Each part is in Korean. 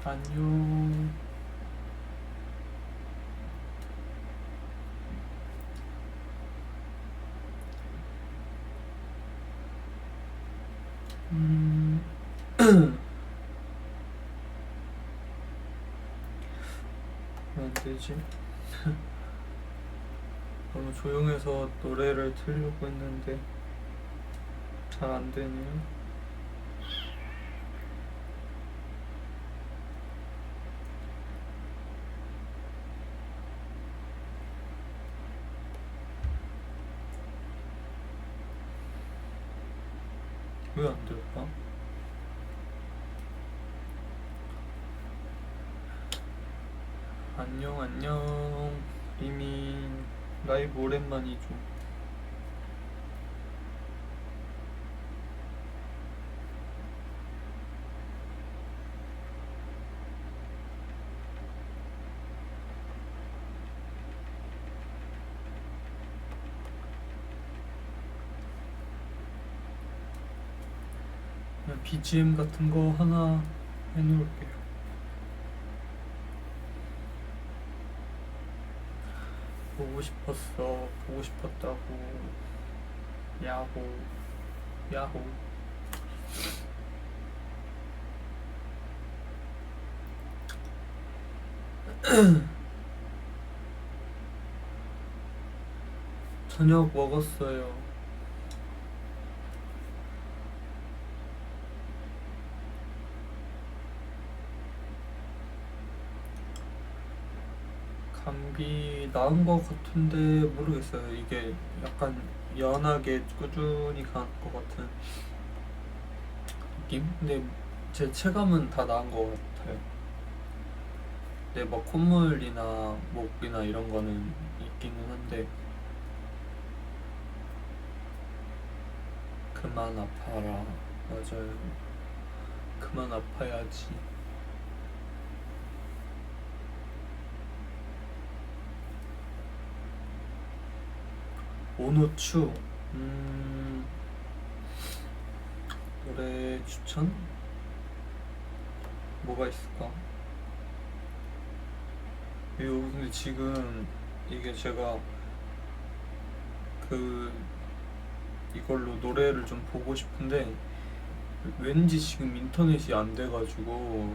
안녕. 왜 안 되지? 너무 조용해서 노래를 틀려고 했는데 잘 안 되네요. 왜 안 될까? 안녕 안녕. 이민 라이브 오랜만이죠. 그냥 BGM 같은 거 하나 해놓을게요. 보고 싶었어. 보고 싶었다고. 야호 야호. 저녁 먹었어요. 감기 나은 것 같은데 모르겠어요. 이게 약간 연하게 꾸준히 간 것 같은 느낌? 근데 제 체감은 다 나은 것 같아요. 근데 뭐 콧물이나 목이나 이런 거는 있기는 한데 그만 아파라. 맞아요. 그만 아파야지. 오노추. 노래 추천? 뭐가 있을까? 근데 지금 이게 제가 그 이걸로 노래를 좀 보고 싶은데 왠지 지금 인터넷이 안 돼가지고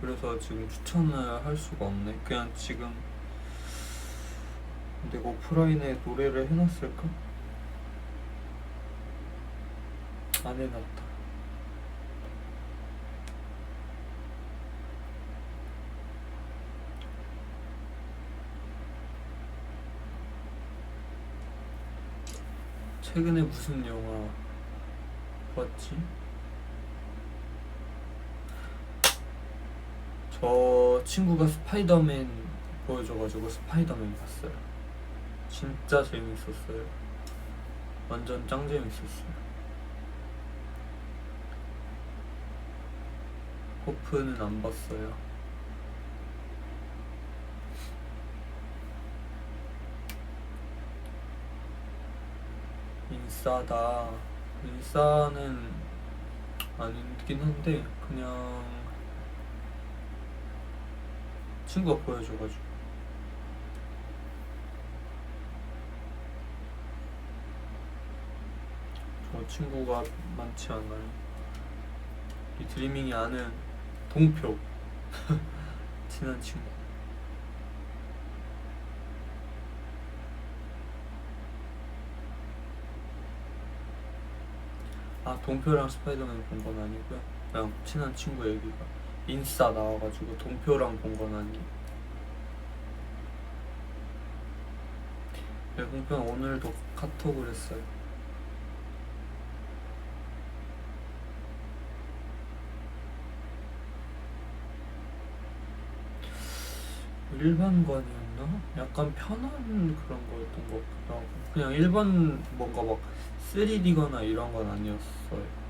그래서 지금 추천을 할 수가 없네. 그냥 지금 내가 오프라인에 노래를 해놨을까? 안 해놨다. 최근에 무슨 영화 봤지? 저 친구가 스파이더맨 보여줘가지고 스파이더맨 봤어요. 진짜 재밌었어요. 완전 짱 재밌었어요. 호프는 안 봤어요. 인싸다. 인싸는 아니긴 한데 그냥 친구가 보여줘가지고. 저 친구가 많지 않아요. 이 드리밍이 아는 동표 친한 친구. 아, 동표랑 스파이더맨 본 건 아니고요. 그냥 친한 친구 얘기가 인싸 나와가지고 동표랑 본 건 아니에요. 네, 동표는 오늘도 카톡을 했어요. 일반관이었나? 약간 편한 그런 거였던 것 같기도 하고 그냥 일반 뭔가 막 3D거나 이런 건 아니었어요.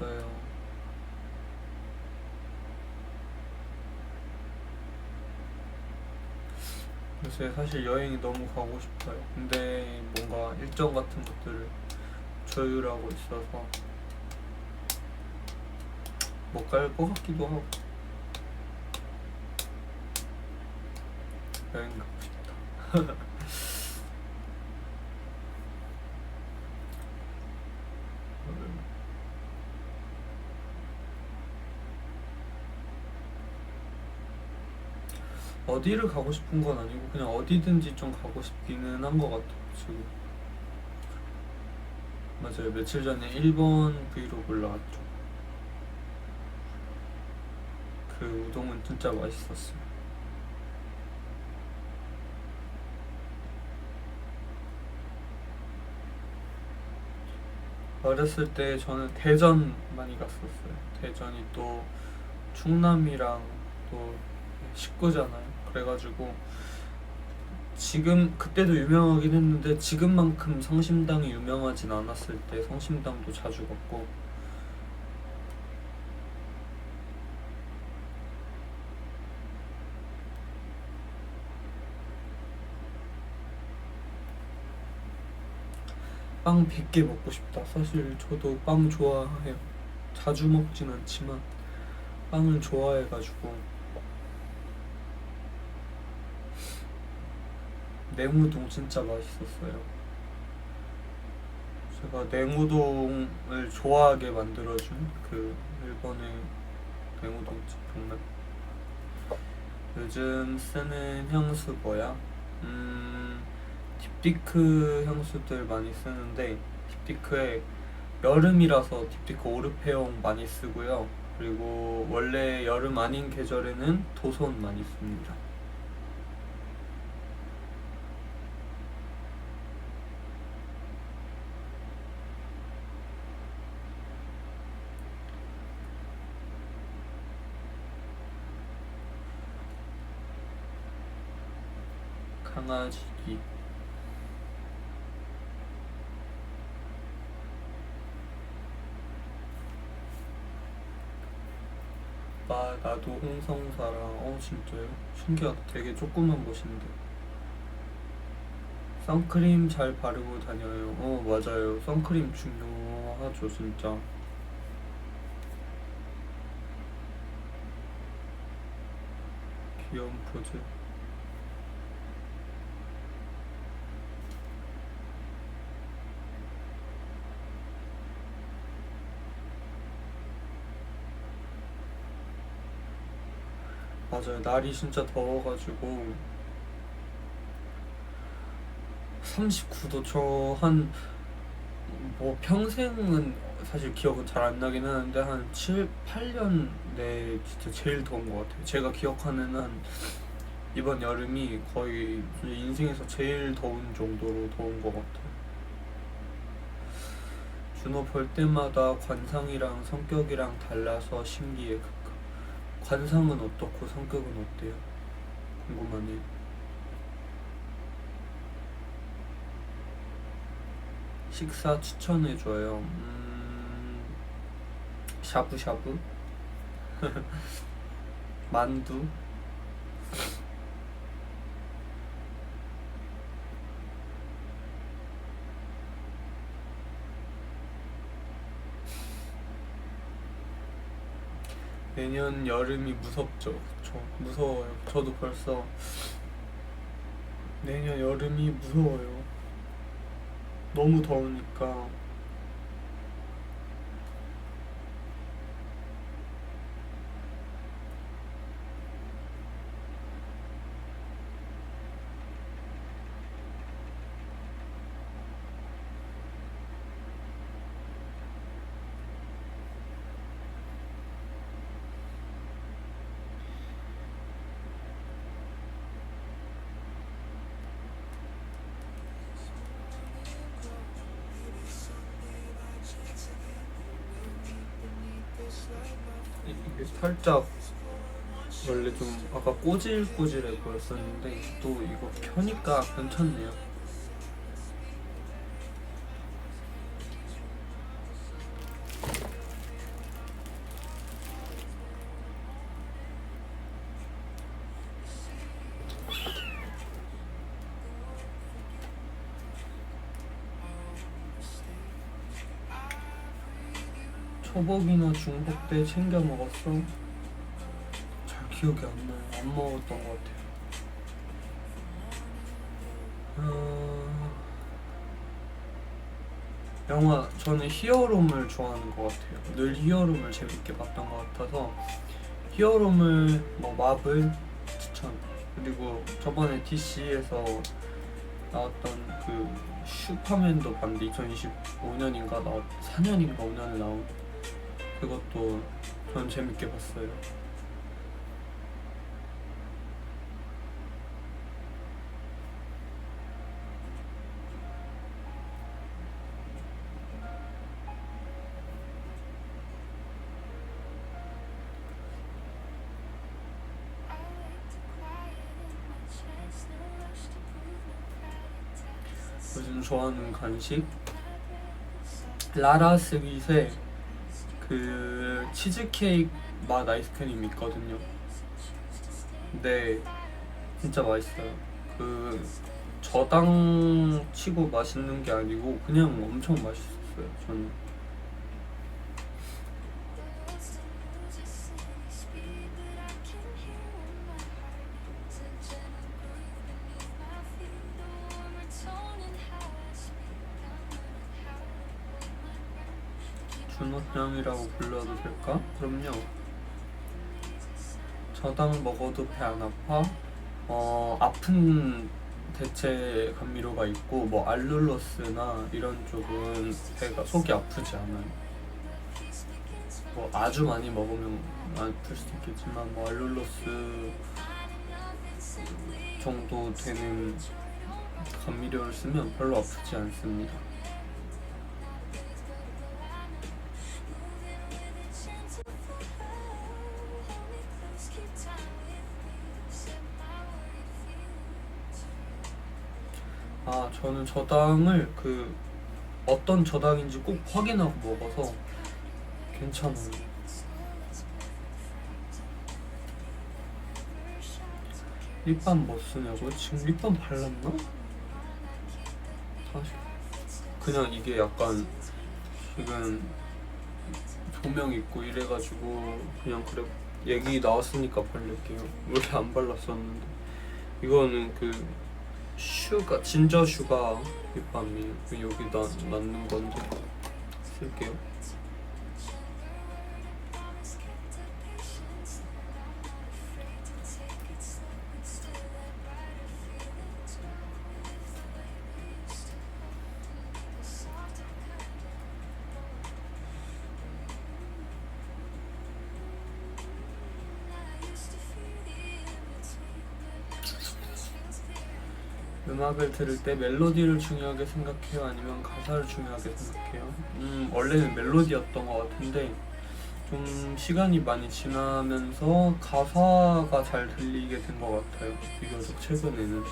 맞아요. 요새 사실 여행이 너무 가고 싶어요. 근데 뭔가 일정 같은 것들을 조율하고 있어서 못 갈 것 같기도 하고. 여행 가고 싶다. 어디를 가고 싶은 건 아니고 그냥 어디든지 좀 가고 싶기는 한 것 같아요 지금. 맞아요. 며칠 전에 일본 브이로그를 나왔죠. 그 우동은 진짜 맛있었어요. 어렸을 때 저는 대전 많이 갔었어요. 대전이 또 충남이랑 또 식구잖아요. 그래가지고 지금 그때도 유명하긴 했는데 지금만큼 성심당이 유명하진 않았을 때 성심당도 자주 갔고. 빵 100개 먹고 싶다. 사실 저도 빵 좋아해요. 자주 먹진 않지만 빵을 좋아해가지고. 냉우동 진짜 맛있었어요. 제가 냉우동을 좋아하게 만들어준 그 일본의 냉우동집 정말. 요즘 쓰는 향수 뭐야? 딥티크 향수들 많이 쓰는데 딥티크에 여름이라서 딥티크 오르페옹 많이 쓰고요. 그리고 원래 여름 아닌 계절에는 도손 많이 씁니다. 강아지기. 나도 홍성사랑. 진짜요? 신기하다. 되게 조그만 곳인데. 선크림 잘 바르고 다녀요. 맞아요. 선크림 중요하죠 진짜. 귀여운 포즈. 맞아요. 날이 진짜 더워가지고 39도. 저 한 뭐 평생은 사실 기억은 잘 안 나긴 하는데 한 7, 8년 내 진짜 제일 더운 것 같아요. 제가 기억하는 한 이번 여름이 거의 인생에서 제일 더운 정도로 더운 것 같아요. 준호 볼 때마다 관상이랑 성격이랑 달라서 신기해. 관상은 어떻고 성격은 어때요? 궁금하네요. 식사 추천해줘요. 샤브샤브? 만두? 내년 여름이 무섭죠. 그쵸? 무서워요. 저도 벌써 내년 여름이 무서워요. 너무 더우니까. 이게 살짝 원래 좀 아까 꼬질꼬질해 보였었는데 또 이거 켜니까 괜찮네요. 서복이나 중복 때 챙겨 먹었어? 잘 기억이 안 나요. 안 먹었던 것 같아요. 영화 저는 히어로물 좋아하는 것 같아요. 늘 히어로물 재밌게 봤던 것 같아서 히어로물 뭐 마블 추천. 그리고 저번에 DC에서 나왔던 그 슈퍼맨도 봤는데 2025년인가 4년인가 5년에 나온 그것도 전 재밌게 봤어요. 요즘 좋아하는 간식 라라 스윗에 그 치즈케이크 맛 아이스크림 있거든요. 근데 진짜 맛있어요. 그 저당 치고 맛있는 게 아니고 그냥 엄청 맛있었어요. 저는 준호형이라고 불러도 될까? 그럼요. 저당 먹어도 배 안 아파? 아픈 대체 감미료가 있고 뭐 알룰로스나 이런 쪽은 배가 속이 아프지 않아요. 뭐 아주 많이 먹으면 아플 수도 있겠지만 뭐 알룰로스 정도 되는 감미료를 쓰면 별로 아프지 않습니다. 저는 저당을 그 어떤 저당인지 꼭 확인하고 먹어서 괜찮아요. 립밤 뭐 쓰냐고요? 지금 립밤 발랐나? 다시 그냥 이게 약간 지금 조명 있고 이래가지고 그냥 그래 얘기 나왔으니까 바를게요. 원래 안 발랐었는데 이거는 그 슈가 진저 슈가 립밤이에요. 여기다 넣는 건데 쓸게요. 음악을 들을 때 멜로디를 중요하게 생각해요? 아니면 가사를 중요하게 생각해요? 원래는 멜로디였던 것 같은데 좀 시간이 많이 지나면서 가사가 잘 들리게 된 것 같아요. 비교적 최근에는.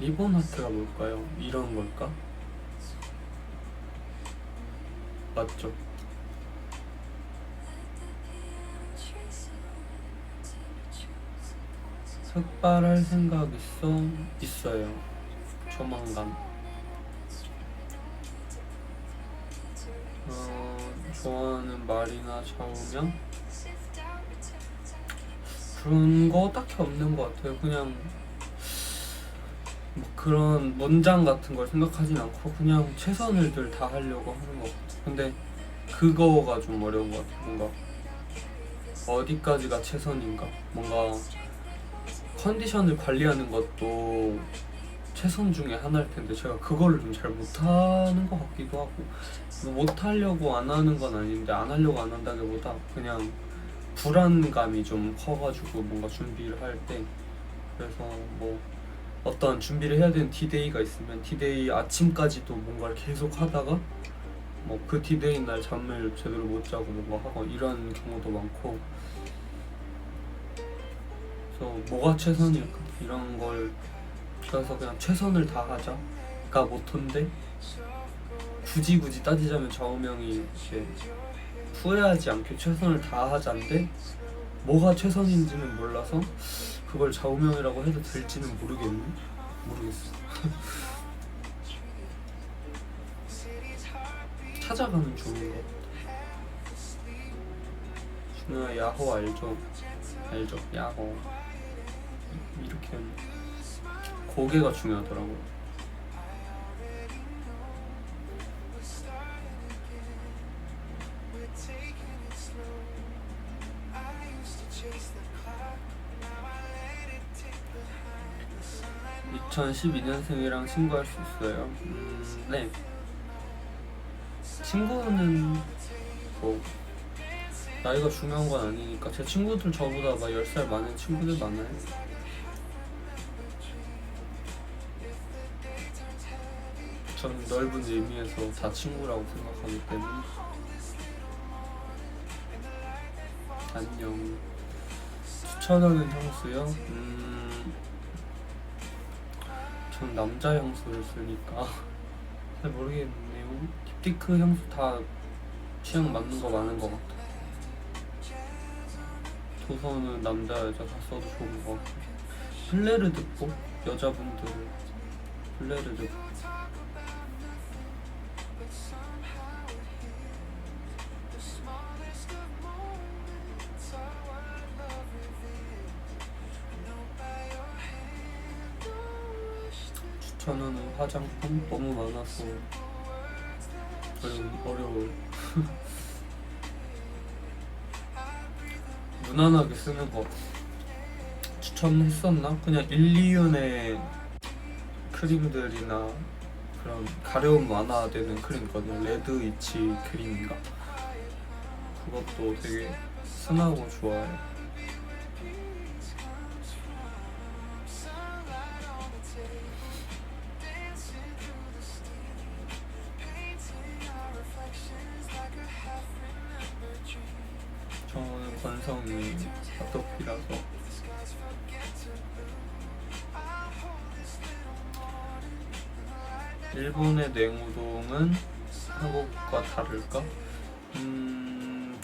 리본 하트가 뭘까요? 이런 걸까? 맞죠? 삭발할 생각 있어요. 조만간. 좋아하는 말이나 좌우명? 그런 거 딱히 없는 것 같아요. 그냥 뭐 그런 문장 같은 걸 생각하진 않고 그냥 최선을 늘 다 하려고 하는 것 같아요. 근데 그거가 좀 어려운 것 같아요. 뭔가 어디까지가 최선인가? 뭔가 컨디션을 관리하는 것도 최선 중에 하나일 텐데 제가 그거를 좀 잘 못하는 것 같기도 하고 못하려고 안 하는 건 아닌데 안 하려고 안 한다기보다 그냥 불안감이 좀 커가지고 뭔가 준비를 할 때 그래서 뭐 어떤 준비를 해야 되는 디데이가 있으면 디데이 아침까지도 뭔가를 계속 하다가 뭐 그 디데이 날 잠을 제대로 못 자고 뭔가 하고 이런 경우도 많고 그래서 뭐가 최선일까 이런 걸 그래서 그냥 최선을 다하자가 모토인데 굳이 따지자면 좌우명이 이렇게 후회하지 않게 최선을 다하자인데 뭐가 최선인지는 몰라서 그걸 좌우명이라고 해도 될지는 모르겠어. 찾아가면 좋은 것 같아. 준호야 야호 알죠? 알죠? 야호 이렇게 하면 고개가 중요하더라고요. (2012년생이랑) 친구할 수 있어요? 네. 친구는 뭐 나이가 중요한 건 아니니까. 제 친구들 저보다 막 10살 많은 친구들 많아요. 저는 넓은 의미에서 다 친구라고 생각하기 때문에. 안녕. 추천하는 향수요? 전 남자 향수를 쓰니까 잘 모르겠네요. 딥티크 향수 다 취향 맞는 거 많은 것 같아. 도서는 남자 여자 다 써도 좋은 것 같아. 플레르드포? 여자분들 플레르드포. 추천하는 화장품 너무 많아서 어려워요. 무난하게 쓰는 거 추천했었나? 그냥 1, 2윤의 크림들이나 그런 가려움 완화되는 크림 있거든요. 레드 이치 크림인가? 그것도 되게 순하고 좋아요. 저는 건성이 아토피라서. 일본의 냉우동은 한국과 다를까?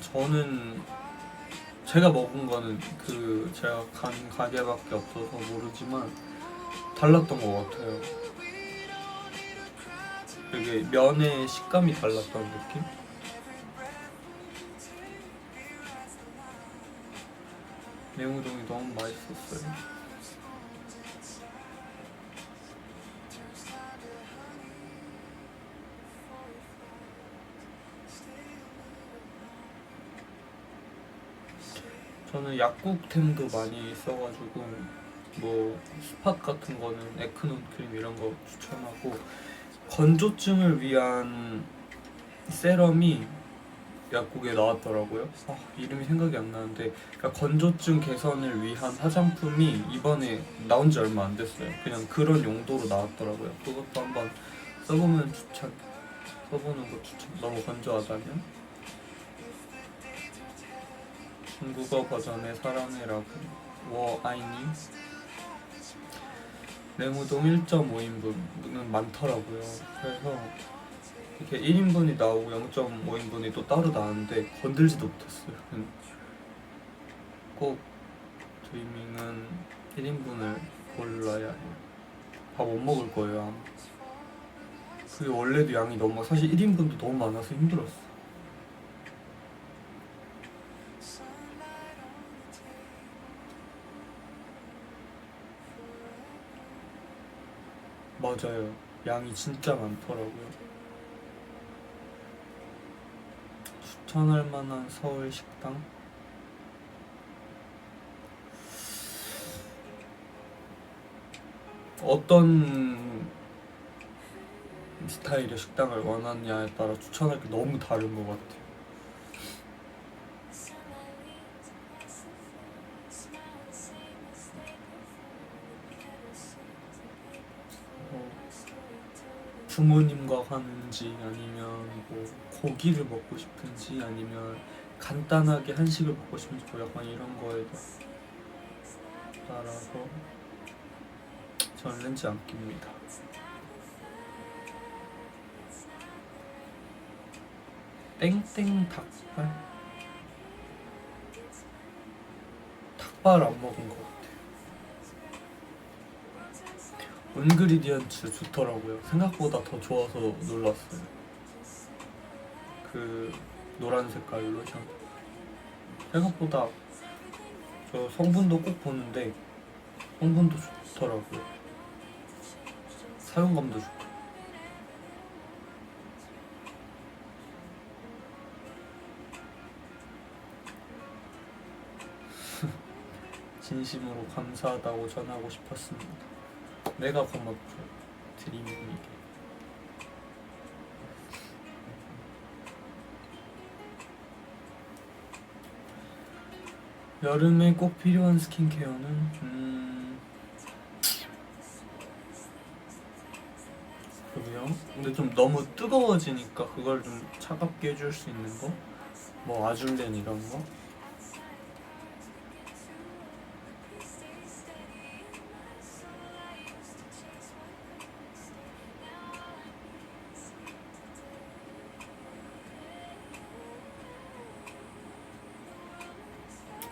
저는 제가 먹은 거는 제가 간 가게밖에 없어서 모르지만 달랐던 것 같아요. 되게 면의 식감이 달랐던 느낌? 냉우동이 너무 맛있었어요. 저는 약국템도 많이 써가지고 뭐 스팟 같은 거는 에크논 크림 이런 거 추천하고, 건조증을 위한 세럼이 약국에 나왔더라고요. 이름이 생각이 안 나는데, 그러니까 건조증 개선을 위한 화장품이 이번에 나온 지 얼마 안 됐어요. 그냥 그런 용도로 나왔더라고요. 그것도 한번 써보는 거 추천. 너무 건조하다면. 중국어 버전의 사랑해라고. 워 아이니. 냉우동 1.5인분은 많더라고요. 그래서 이렇게 1인분이 나오고 0.5인분이 또 따로 나왔는데 건들지도 못했어요. 꼭 드리밍은 1인분을 골라야 해요. 밥 못 먹을 거예요 아마. 그게 원래도 양이 너무, 사실 1인분도 너무 많아서 힘들었어. 맞아요. 양이 진짜 많더라고요. 추천할 만한 서울 식당? 어떤 스타일의 식당을 원하느냐에 따라 추천할 게 너무 다른 것 같아요. 부모님과 가는지, 아니면 뭐 고기를 먹고 싶은지, 아니면 간단하게 한식을 먹고 싶은지, 뭐 약간 이런 거에 따라서 저는 렌즈 안 낍니다. 땡땡 닭발 안 먹은 것 같아요. 온그리디언츠 좋더라고요. 생각보다 더 좋아서 놀랐어요. 그 노란 색깔 로션. 생각보다 저 성분도 꼭 보는데 성분도 좋더라고요. 사용감도 좋고. 진심으로 감사하다고 전하고 싶었습니다. 내가 고맙죠. 드림님에게. 여름에 꼭 필요한 스킨케어는 그러게요. 근데 좀 너무 뜨거워지니까 그걸 좀 차갑게 해줄 수 있는 거? 뭐 아줄렌 이런 거?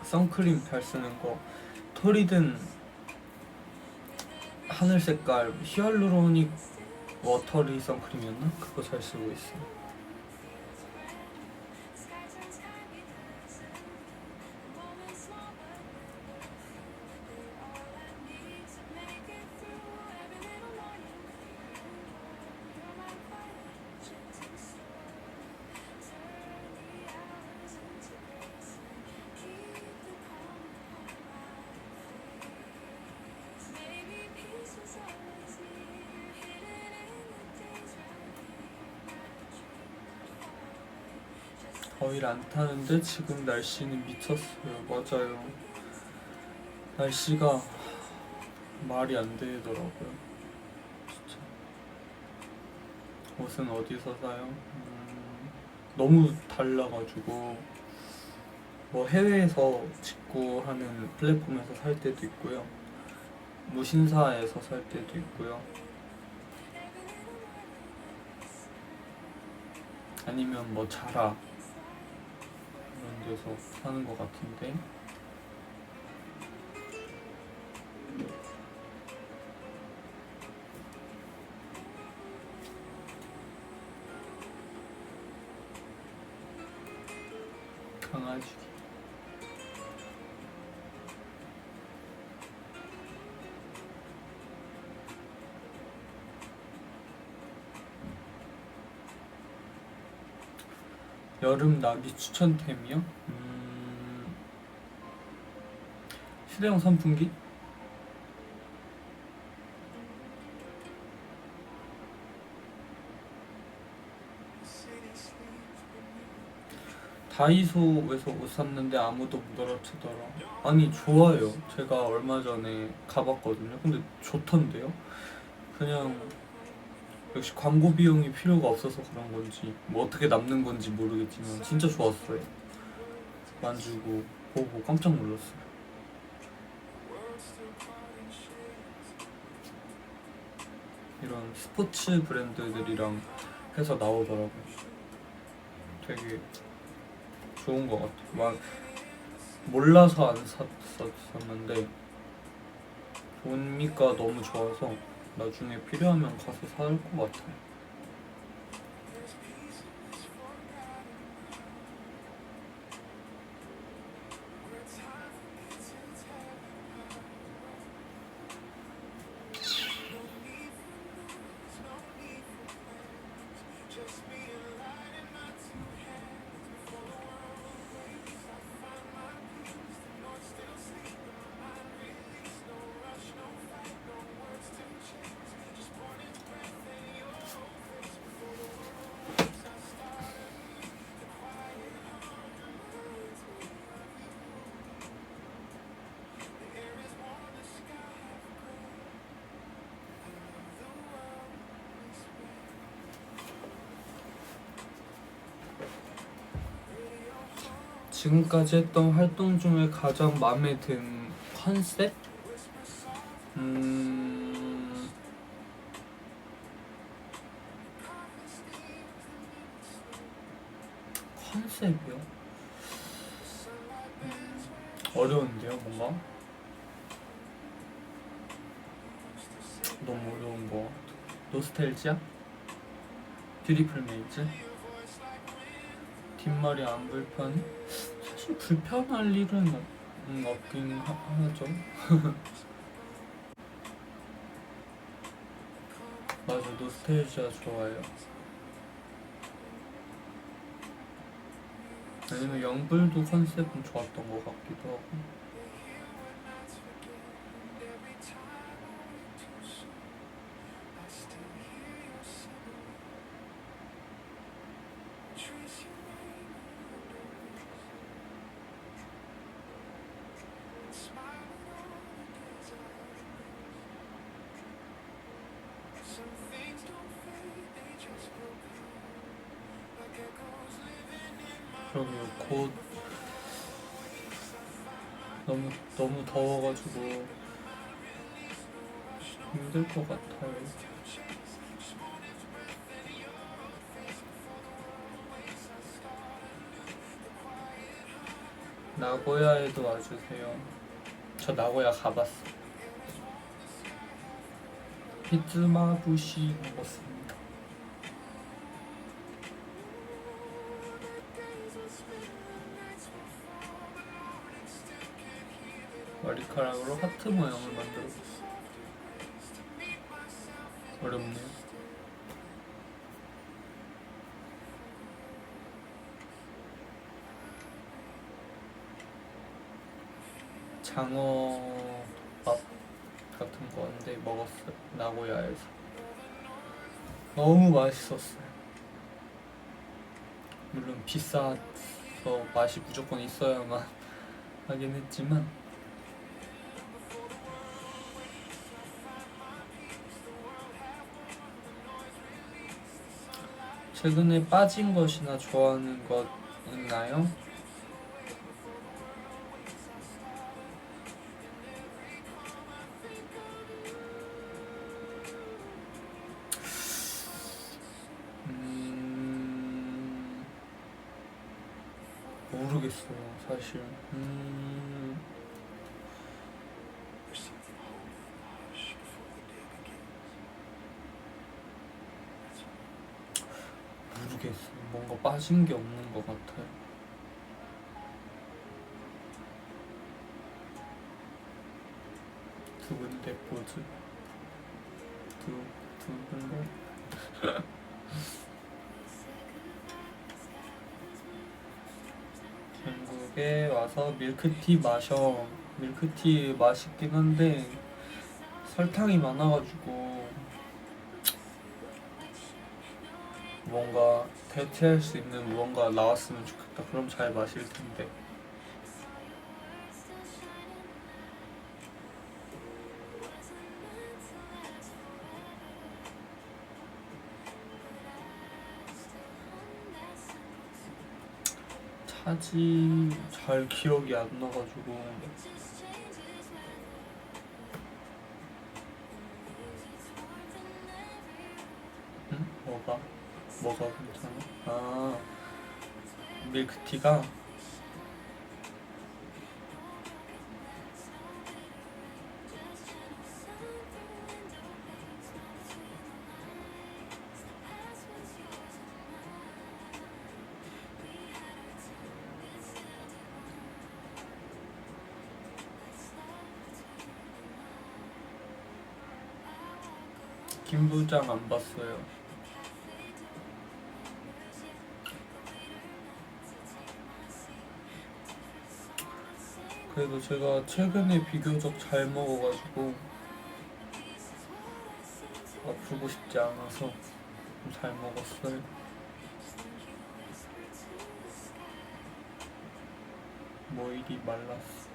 선크림 잘 쓰는 거 토리든 하늘 색깔 히알루로닉 워터리 선크림이었나? 그거 잘 쓰고 있어요. 더위를 안 타는데 지금 날씨는 미쳤어요. 맞아요. 날씨가 말이 안 되더라고요. 진짜. 옷은 어디서 사요? 너무 달라가지고 뭐 해외에서 직구하는 플랫폼에서 살 때도 있고요. 무신사에서 살 때도 있고요. 아니면 뭐 자라 이런 데서 사는 것 같은데 강아지 여름 나비 추천템이요? 휴대용 선풍기? 다이소에서 옷 샀는데 아무도 못 알아채더라. 아니 좋아요. 제가 얼마 전에 가봤거든요. 근데 좋던데요? 그냥 역시 광고 비용이 필요가 없어서 그런 건지 뭐 어떻게 남는 건지 모르겠지만 진짜 좋았어요. 만지고 보고 깜짝 놀랐어요. 이런 스포츠 브랜드들이랑 해서 나오더라고요. 되게 좋은 것 같아요. 막 몰라서 안 샀었는데 보니까 너무 좋아서 나중에 필요하면 가서 살 것 같아요. 지금까지 했던 활동 중에 가장 마음에 든 컨셉? 컨셉이요? 어려운데요, 뭔가? 너무 어려운 거. 노스텔지아? 뷰티풀 메이즈? 긴 말이 안 불편해? 사실 불편할 일은 없긴 하죠. 맞아, 노스텔지아 좋아요. 아니면 영불도 컨셉은 좋았던 것 같기도 하고. 그러면 곧 너무 더워가지고 힘들 것 같아요. 나고야에도 와주세요. 저 나고야 가봤어. 히츠마부시 먹었습니다. 머리카락으로 하트 모양을 만들어봤어. 어렵네요. 장어밥 같은 건데 먹었어요. 나고야에서. 너무 맛있었어요. 물론 비싸서 맛이 무조건 있어야만 하긴 했지만 최근에 빠진 것이나 좋아하는 것 있나요? 모르겠어요, 사실. 모르겠어요. 뭔가 빠진 게 없는 것 같아요. 두근데 포즈. 두근데. 한국에 와서 밀크티 마셔. 밀크티 맛있긴 한데 설탕이 많아가지고 뭔가 대체할 수 있는 무언가 나왔으면 좋겠다. 그럼 잘 마실 텐데. 차지 잘 기억이 안 나가지고. 응? 뭐가 괜찮아? 아, 밀크티가 김 부장 안 봤어요. 그래도 제가 최근에 비교적 잘 먹어가지고 아프고 싶지 않아서 좀 잘 먹었어요. 뭐 일이 말랐어.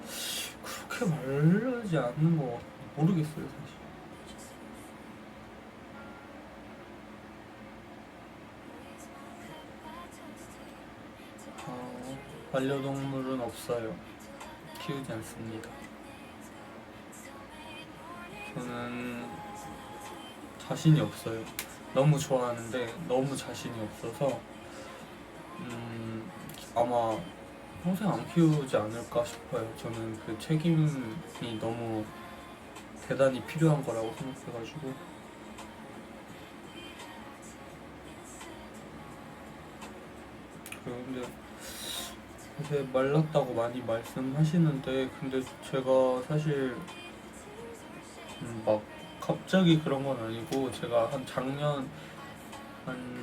그렇게 마르지 않는 것 같아. 모르겠어요, 사실. 반려동물은 없어요. 키우지 않습니다. 저는 자신이 없어요. 너무 좋아하는데 너무 자신이 없어서 아마 평생 안 키우지 않을까 싶어요. 저는 그 책임이 너무 대단히 필요한 거라고 생각해가지고. 같아요. 근데 요새 말랐다고 많이 말씀하시는데 근데 제가 사실 막 갑자기 그런 건 아니고 제가 한 작년 한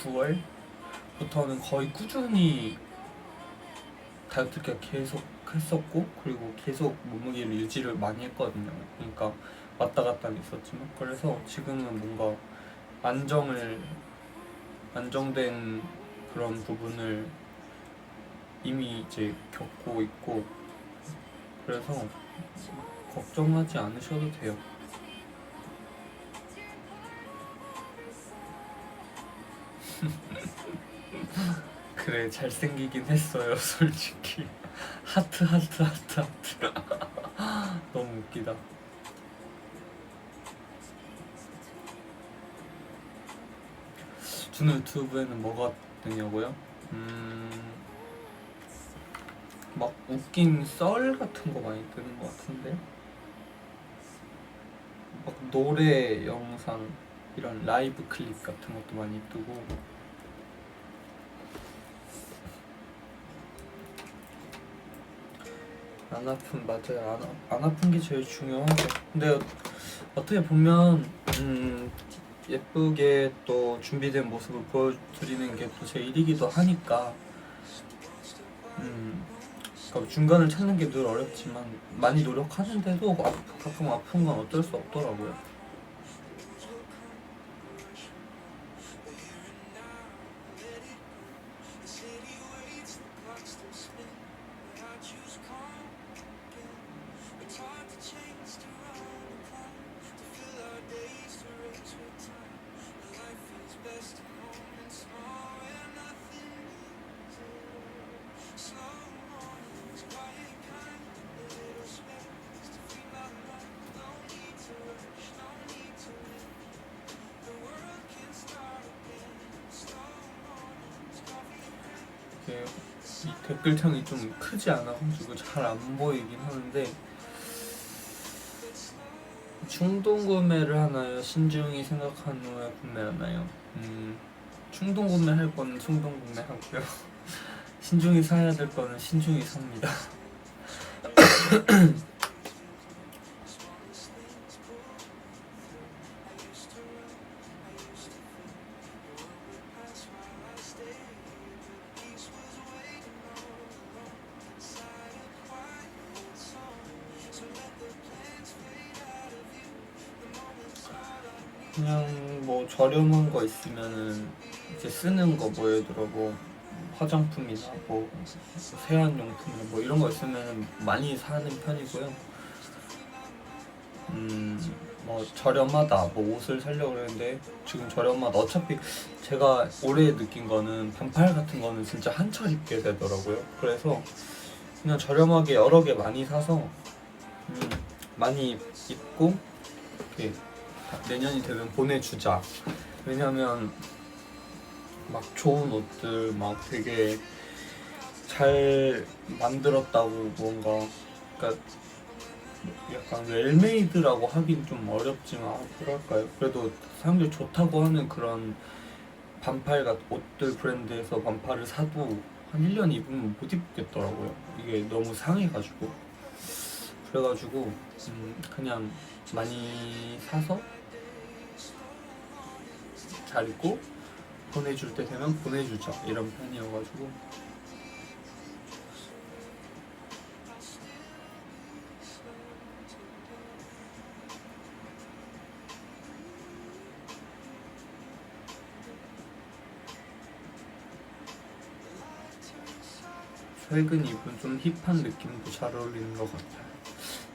9월부터는 거의 꾸준히 다이어트를 계속 했었고 그리고 계속 몸무게를 유지를 많이 했거든요. 그러니까 왔다 갔다 있었지만 그래서 지금은 뭔가 안정된 그런 부분을 이미 이제 겪고 있고 그래서 걱정하지 않으셔도 돼요. 그래 잘생기긴 했어요 솔직히. 하트 하트 하트 하트. 너무 웃기다. 준호 유튜브에는 뭐가 뜨냐고요? 막 웃긴 썰 같은 거 많이 뜨는 것 같은데 막 노래 영상 이런 라이브 클립 같은 것도 많이 뜨고 안 아픈 맞아요. 안 아픈 게 제일 중요하죠. 근데 어떻게 보면 예쁘게 또 준비된 모습을 보여드리는 게 또 제 일이기도 하니까 그러니까 중간을 찾는 게 늘 어렵지만 많이 노력하는데도 가끔 아픈 건 어쩔 수 없더라고요. 이 댓글창이 좀 크지 않아가지고 잘 안 보이긴 하는데 충동 구매를 하나요? 신중히 생각한 후에 구매하나요? 충동 구매할 거는 충동 구매하고요. 신중히 사야 될 거는 신중히 삽니다. 그냥 뭐 저렴한 거 있으면은 이제 쓰는 거 뭐 예를 들어 뭐 화장품이나 뭐 세안용품이나 뭐 이런 거 있으면은 많이 사는 편이고요. 뭐 저렴하다 뭐 옷을 사려고 그러는데 지금 저렴하다 어차피 제가 올해 느낀 거는 반팔 같은 거는 진짜 한철 입게 되더라고요. 그래서 그냥 저렴하게 여러 개 많이 사서 많이 입고 이렇게 내년이 되면 보내주자. 왜냐면 막 좋은 옷들 막 되게 잘 만들었다고 뭔가 그러니까 약간 웰메이드라고 하긴 좀 어렵지만 뭐랄까요? 그래도 사람들이 좋다고 하는 그런 반팔 같은 옷들 브랜드에서 반팔을 사도 한 1년 입으면 못 입겠더라고요. 이게 너무 상해가지고 그래가지고 그냥 많이 사서 잘 입고 보내줄 때 되면 보내주자 이런 편이어가지고 최근 입은 좀 힙한 느낌도 잘 어울리는 것 같아요.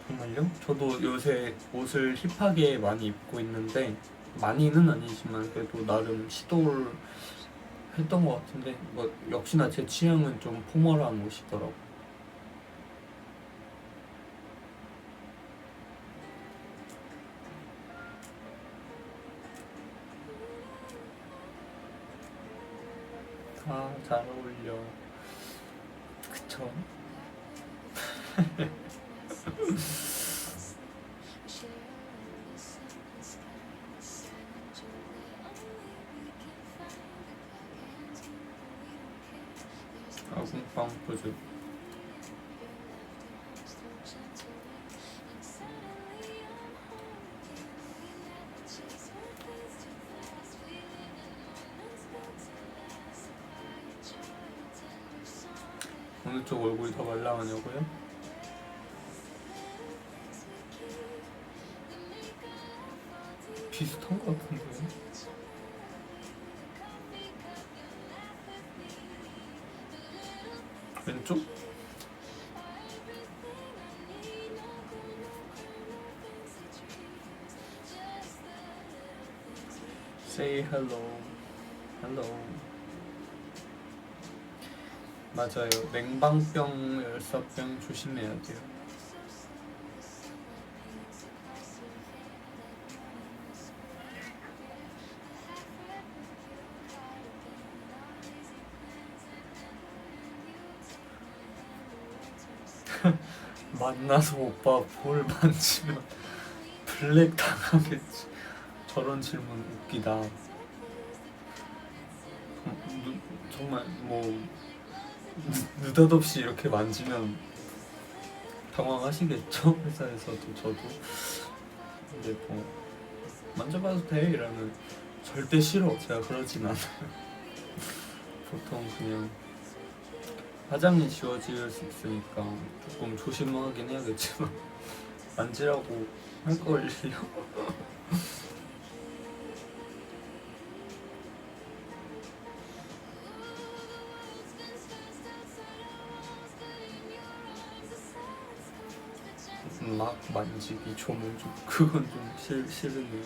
정말요? 저도 요새 옷을 힙하게 많이 입고 있는데 많이는 아니지만 그래도 나름 시도를 했던 것 같은데 뭐 역시나 제 취향은 좀 포멀한 옷이더라고. 아, 잘 어울려. 그쵸? 아궁빵 포즈. 어느 쪽 얼굴이 더 말랑하냐고요? 비슷한 것 같은데. 왼쪽? Say hello. Hello. 맞아요. 냉방병, 열사병 조심해야 돼요. 만나서 오빠 볼 만지면 블랙 당하겠지. 저런 질문 웃기다. 정말 뭐 느닷없이 이렇게 만지면 당황하시겠죠? 회사에서도 저도. 근데 뭐 만져봐도 돼? 이러면 절대 싫어. 제가 그러진 않아요. 보통 그냥 화장이 지워질 수 있으니까 조금 조심하긴 해야겠지만 만지라고 할 걸요. 막 만지기 조문 좀 그건 좀 싫으네요.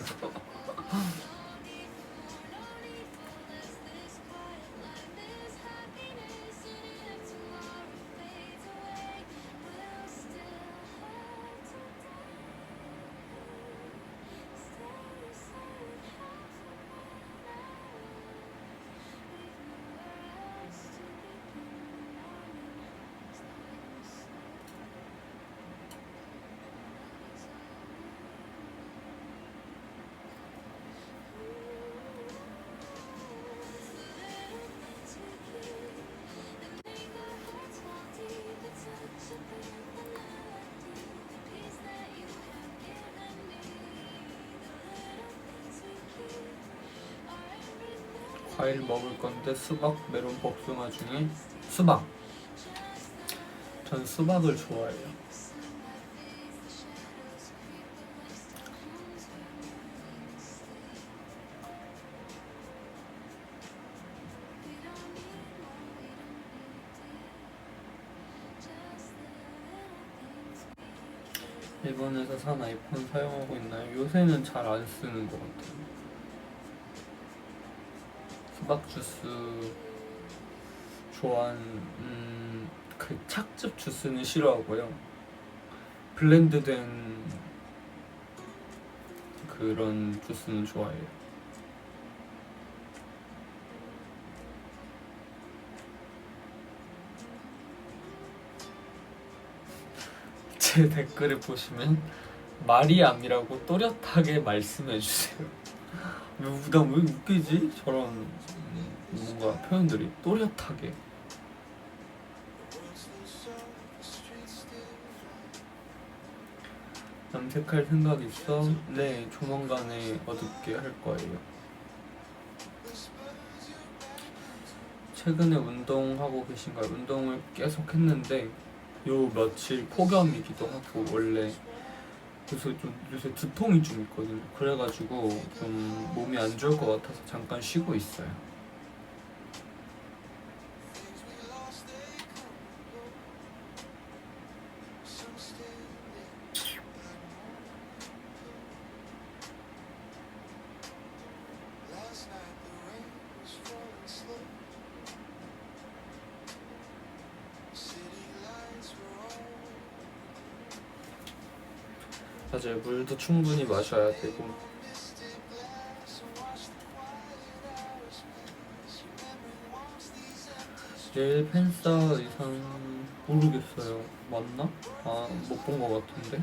과일 먹을 건데 수박, 메론, 복숭아 중에 수박. 전 수박을 좋아해요. 일본에서 산 아이폰 사용하고 있나요? 요새는 잘 안 쓰는 것 같아요. 수박 주스 좋아하는 그 착즙 주스는 싫어하고요. 블렌드된 그런 주스는 좋아해요. 제 댓글을 보시면 마리암이라고 또렷하게 말씀해주세요. 난 왜 웃기지? 저런 뭔가 표현들이 또렷하게. 염색할 생각 있어? 네, 조만간에 어둡게 할 거예요. 최근에 운동하고 계신가요? 운동을 계속 했는데 요 며칠 폭염이기도 하고 원래 그래서 좀 요새 두통이 좀 있거든요. 그래가지고 좀 몸이 안 좋을 것 같아서 잠깐 쉬고 있어요. 맞아요. 물도 충분히 마셔야 되고. 내일 팬싸 의상 모르겠어요. 맞나? 아, 못 본 것 같은데.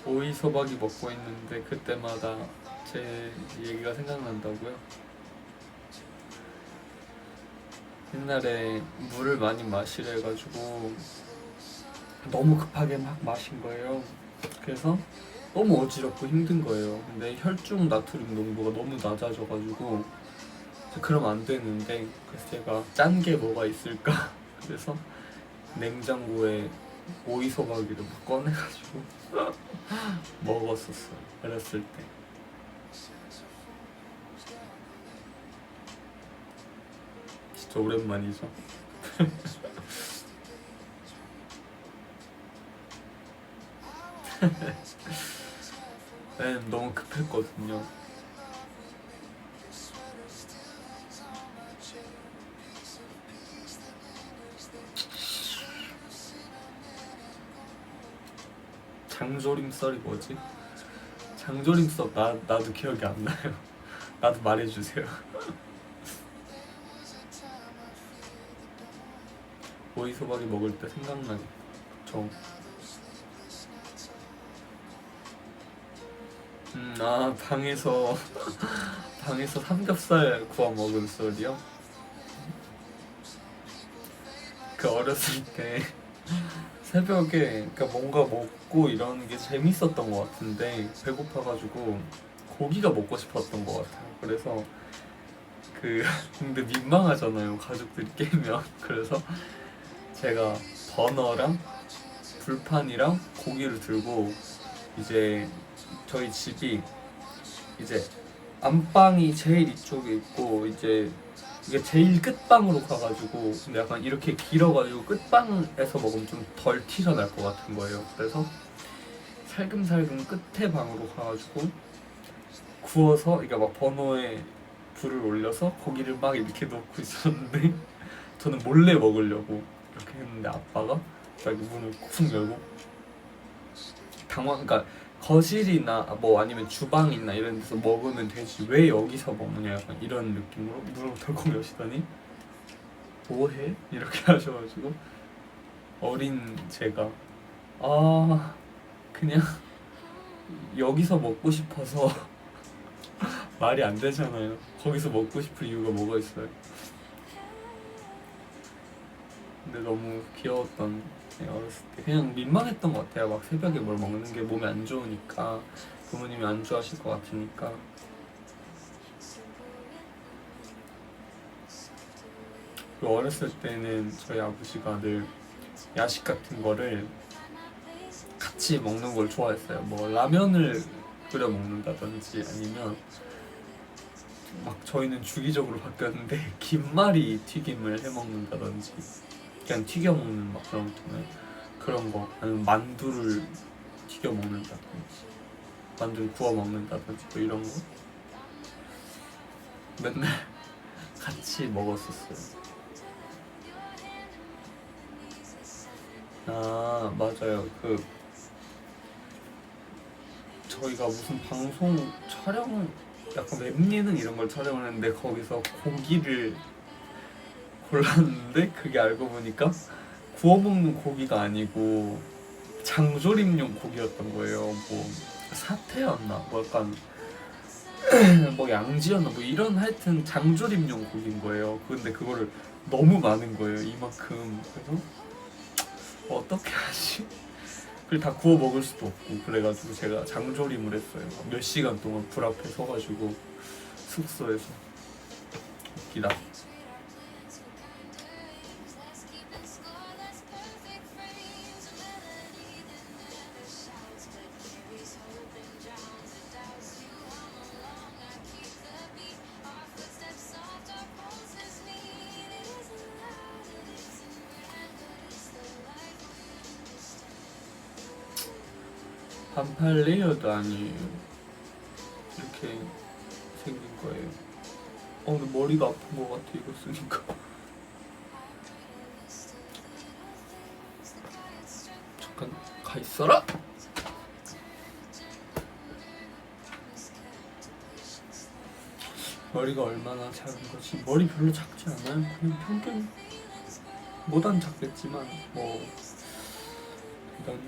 오이 소박이 먹고 있는데 그때마다 제 얘기가 생각난다고요? 옛날에 물을 많이 마시래 가지고 너무 급하게 막 마신 거예요. 그래서 너무 어지럽고 힘든 거예요. 근데 혈중 나트륨 농도가 너무 낮아져가지고 그러면 안 되는데, 그래서 제가 짠 게 뭐가 있을까 그래서 냉장고에 오이 소박이를 막 꺼내가지고 먹었었어요. 어렸을 때. 진짜 오랜만이죠. 네, 너무 급했거든요. 장조림썰이 뭐지? 장조림썰 나도 기억이 안 나요. 나도 말해주세요. 오이 소박이 먹을 때 생각나죠. 방에서 방에서 삼겹살 구워 먹은 썰이요? 그 어렸을 때 새벽에 그러니까 뭔가 먹고 이러는 게 재밌었던 것 같은데 배고파가지고 고기가 먹고 싶었던 것 같아요. 그래서 근데 민망하잖아요, 가족들이 깨면. 그래서 제가 버너랑 불판이랑 고기를 들고 이제 저희 집이 이제 안방이 제일 이쪽에 있고 이제 이게 제일 끝방으로 가가지고, 근데 약간 이렇게 길어가지고 끝방에서 먹으면 좀 덜 티가 날 것 같은 거예요. 그래서 살금살금 끝에 방으로 가가지고 구워서 이게 막 버너에 불을 올려서 고기를 막 이렇게 넣고 있었는데 저는 몰래 먹으려고 이렇게 했는데 아빠가 갑자기 문을 쿵 열고 그러니까 거실이나 뭐 아니면 주방이나 이런 데서 먹으면 되지 왜 여기서 먹느냐, 약간 이런 느낌으로 문을 덜컥 여시더니 뭐해? 이렇게 하셔가지고 어린 제가 그냥 여기서 먹고 싶어서 말이 안 되잖아요. 거기서 먹고 싶은 이유가 뭐가 있어요? 근데 너무 귀여웠던, 어렸을 때 그냥 민망했던 것 같아요. 막 새벽에 뭘 먹는 게 몸에 안 좋으니까, 부모님이 안 좋아하실 것 같으니까. 그리고 어렸을 때는 저희 아버지가 늘 야식 같은 거를 같이 먹는 걸 좋아했어요. 뭐 라면을 끓여 먹는다든지 아니면 막 저희는 주기적으로 바뀌었는데 김말이 튀김을 해 먹는다든지 그냥 튀겨 먹는 막 그런 거, 아니면 만두를 튀겨 먹는다든지 만두를 구워 먹는다든지 뭐 이런 거 맨날 같이 먹었었어요. 맞아요. 저희가 무슨 방송 촬영, 약간 웹 예능 이런 걸 촬영을 했는데 거기서 고기를 골랐는데 그게 알고 보니까 구워 먹는 고기가 아니고 장조림용 고기였던 거예요. 뭐 사태였나 뭐 약간 뭐 양지였나 뭐 이런, 하여튼 장조림용 고기인 거예요. 근데 그거를 너무 많은 거예요, 이만큼. 그래서 어떻게 하지? 그걸 다 구워 먹을 수도 없고, 그래가지고 제가 장조림을 했어요. 몇 시간 동안 불 앞에 서가지고 숙소에서. 웃기다. 반팔 레이어드 아니에요. 이렇게 생긴 거예요. 근데 머리가 아픈 것 같아, 이거 쓰니까. 잠깐 가 있어라. 머리가 얼마나 작은 거지? 머리 별로 작지 않아요. 그냥 평균, 보단 작겠지만 뭐 일단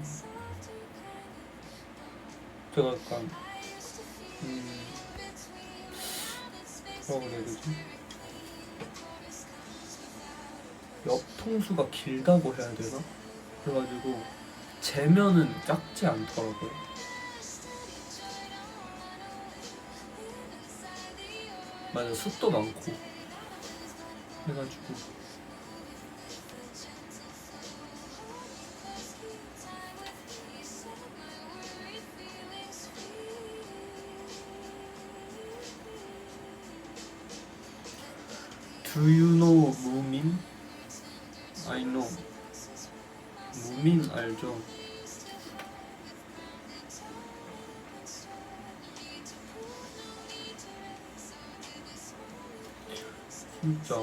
제가 약간 뭐라고 그래야 되지? 옆통수가 길다고 해야 되나? 그래가지고 재면은 작지 않더라고요. 맞아, 숱도 많고 해가지고 Do you know 무민? I know. 무민 알죠? 진짜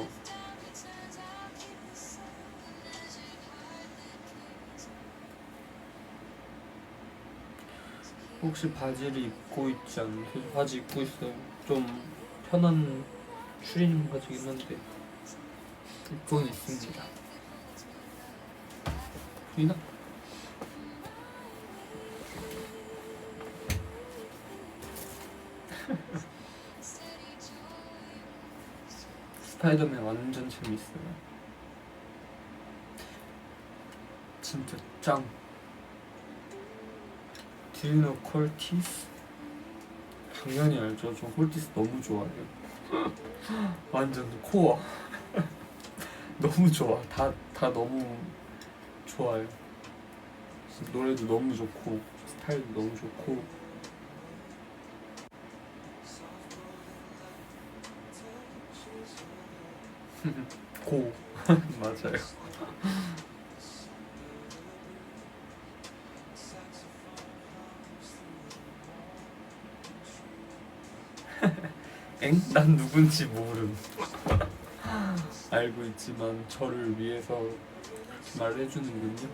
혹시 바지를 입고 있지 않으세요? 바지 입고 있어요. 좀 편한 추리닝 바지긴 한데 입고는 있습니다. 보이나? 스파이더맨 완전 재밌어요. 진짜 짱. Do you know 콜티스? 당연히 알죠. 저 콜티스 너무 좋아해요. 완전 코어. 너무 좋아. 다 너무 좋아요. 노래도 너무 좋고 스타일도 너무 좋고. 고 맞아요. 엥? 난 누군지 모름. 알고 있지만 저를 위해서 그렇게 말을 해주는군요.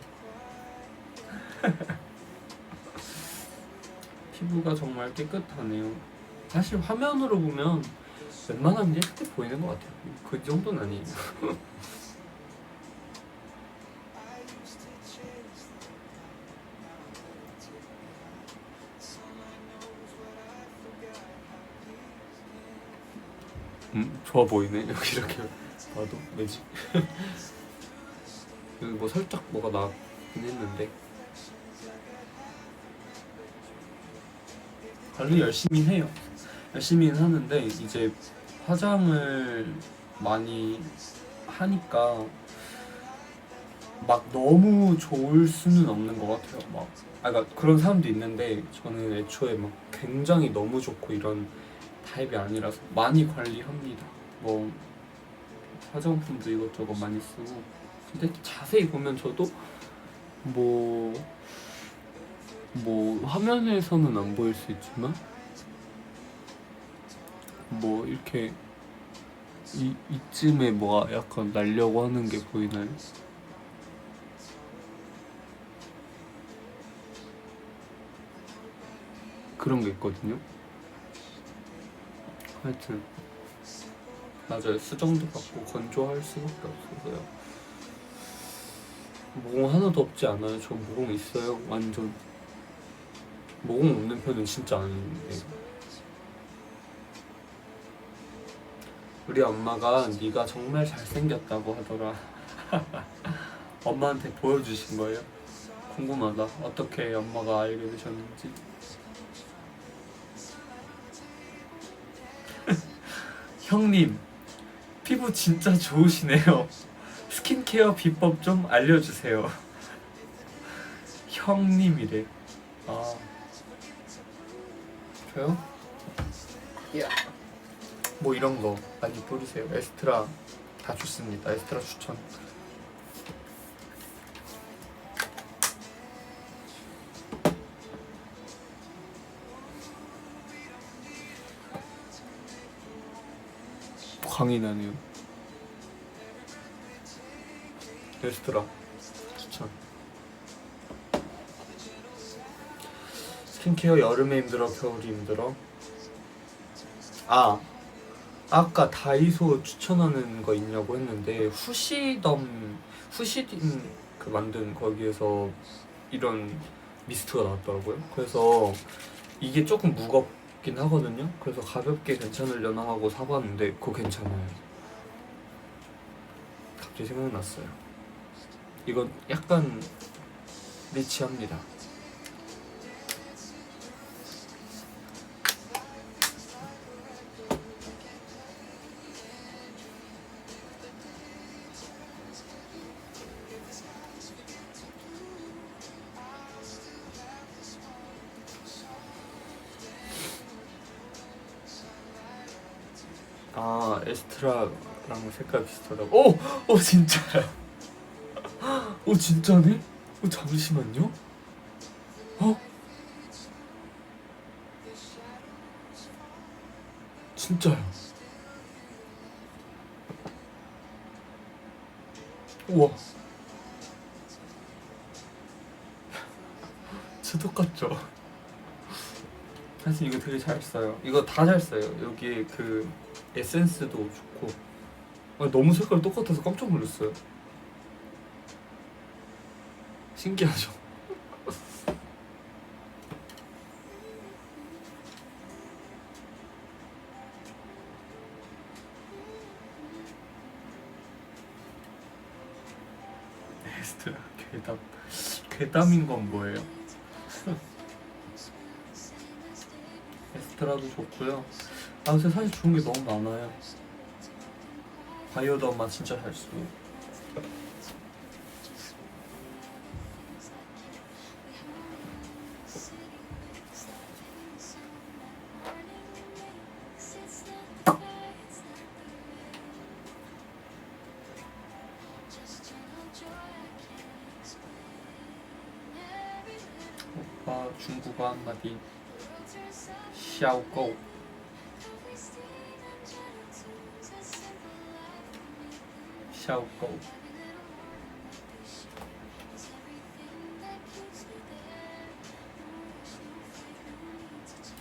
피부가 정말 깨끗하네요. 사실 화면으로 보면 웬만하면 예쁘게 보이는 것 같아요. 그 정도는 아니에요. 좋아 보이네. 여기 이렇게 봐도 왜지? 여기 뭐 살짝 뭐가 나긴 했는데 관리 열심히 해요. 열심히 하는데 이제 화장을 많이 하니까 막 너무 좋을 수는 없는 것 같아요. 막 그러니까 그런 사람도 있는데 저는 애초에 막 굉장히 너무 좋고 이런 타입이 아니라서 많이 관리합니다. 뭐 화장품도 이것저것 많이 쓰고. 근데 자세히 보면 저도 뭐 화면에서는 안 보일 수 있지만 뭐 이렇게 이쯤에 뭐가 약간 날려고 하는 게 보이나요? 그런 게 있거든요. 하여튼 맞아요. 수정도 받고 건조할 수밖에 없어서요. 모공 하나도 없지 않아요. 저 모공 있어요. 완전 모공 없는 편은 진짜 아닌데. 우리 엄마가 네가 정말 잘생겼다고 하더라. 엄마한테 보여주신 거예요? 궁금하다. 어떻게 엄마가 알게 되셨는지. 형님, 피부 진짜 좋으시네요. 스킨케어 비법 좀 알려주세요. 형님이래. 아, 저요? 뭐 이런 거 많이 뿌리세요. 에스트라 다 좋습니다. 에스트라 추천. 광이 나네요. 에스트라 추천. 스킨케어 여름에 힘들어 겨울이 힘들어? 아까 다이소 추천하는 거 있냐고 했는데 후시딘 그 만든 거기에서 이런 미스트가 나왔더라고요. 그래서 이게 조금 무겁긴 하거든요. 그래서 가볍게 괜찮으려나 하고 사봤는데 그거 괜찮아요. 갑자기 생각났어요. 이건 약간 리치합니다. 아, 에스트라랑 색깔 비슷하다고. 오! 오 진짜야. 오 진짜네? 오 잠시만요. 어? 진짜요. 우와. 진짜 똑같죠? 사실 이거 되게 잘 써요. 이거 다 잘 써요. 여기에 그 에센스도 좋고. 아, 너무 색깔 똑같아서 깜짝 놀랐어요. 신기하죠? 에스트라 괴담. 괴담인 건 뭐예요? 에스트라도 좋고요. 아 근데 사실 좋은 게 너무 많아요. 바이오더마 진짜 잘 쓰고. 오빠 중국어 한마디. 샤오고. 샤오고.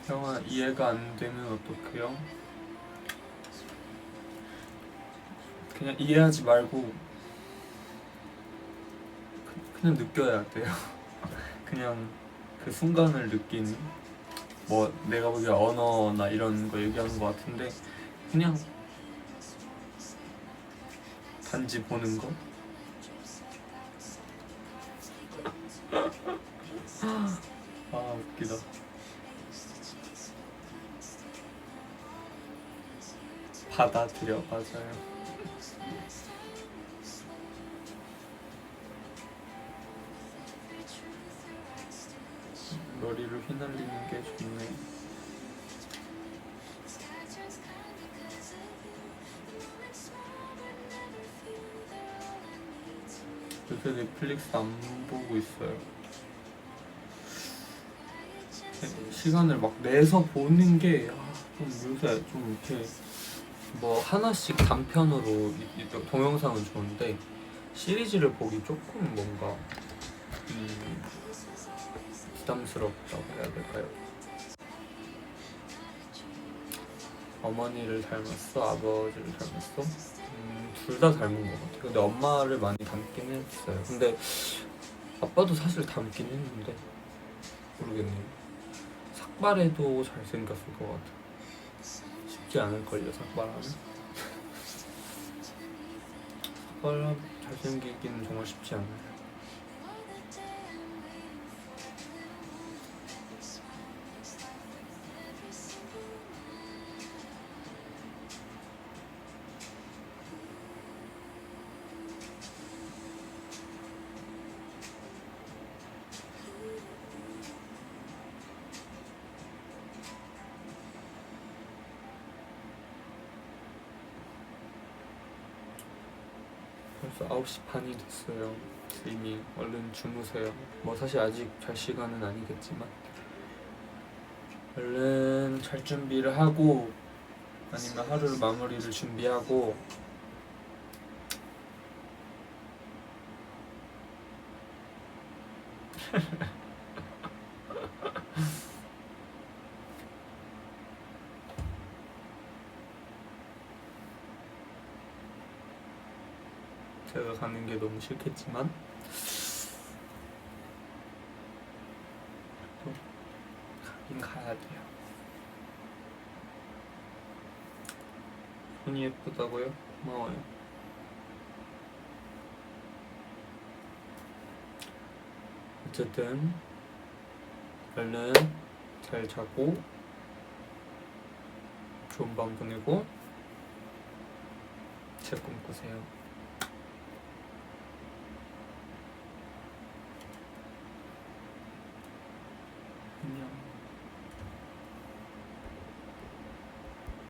형아 이해가 안 되면 어떡해요? 그냥 이해하지 말고 그냥 느껴야 돼요. 그냥 그 순간을 느끼는. 뭐 내가 보기에 언어나 이런 거 얘기하는 거 같은데 그냥 단지 보는 거. 아 웃기다. 받아들여. 맞아요. 머리를 휘날리는 게 좋네. 요새 넷플릭스 안 보고 있어요. 시간을 막 내서 보는 게 좀 요새 좀 이렇게 뭐 하나씩 단편으로 동영상은 좋은데 시리즈를 보기 조금 뭔가 부담스럽다고 해야 될까요? 어머니를 닮았어? 아버지를 닮았어? 둘 다 닮은 것 같아요. 근데 엄마를 많이 닮긴 했어요. 근데 아빠도 사실 닮긴 했는데 모르겠네요. 삭발해도 잘생겼을 것 같아요. 쉽지 않을걸요, 삭발하면? 삭발 잘생기기는 정말 쉽지 않아요. 벌써 9시 반이 됐어요. 이미 얼른 주무세요. 뭐 사실 아직 잘 시간은 아니겠지만 얼른 잘 준비를 하고 아니면 하루를 마무리를 준비하고 제가 가는 게 너무 싫겠지만 가긴 가야 돼요. 손이 예쁘다고요? 고마워요. 어쨌든 얼른 잘 자고 좋은 밤 보내고 제 꿈 꾸세요.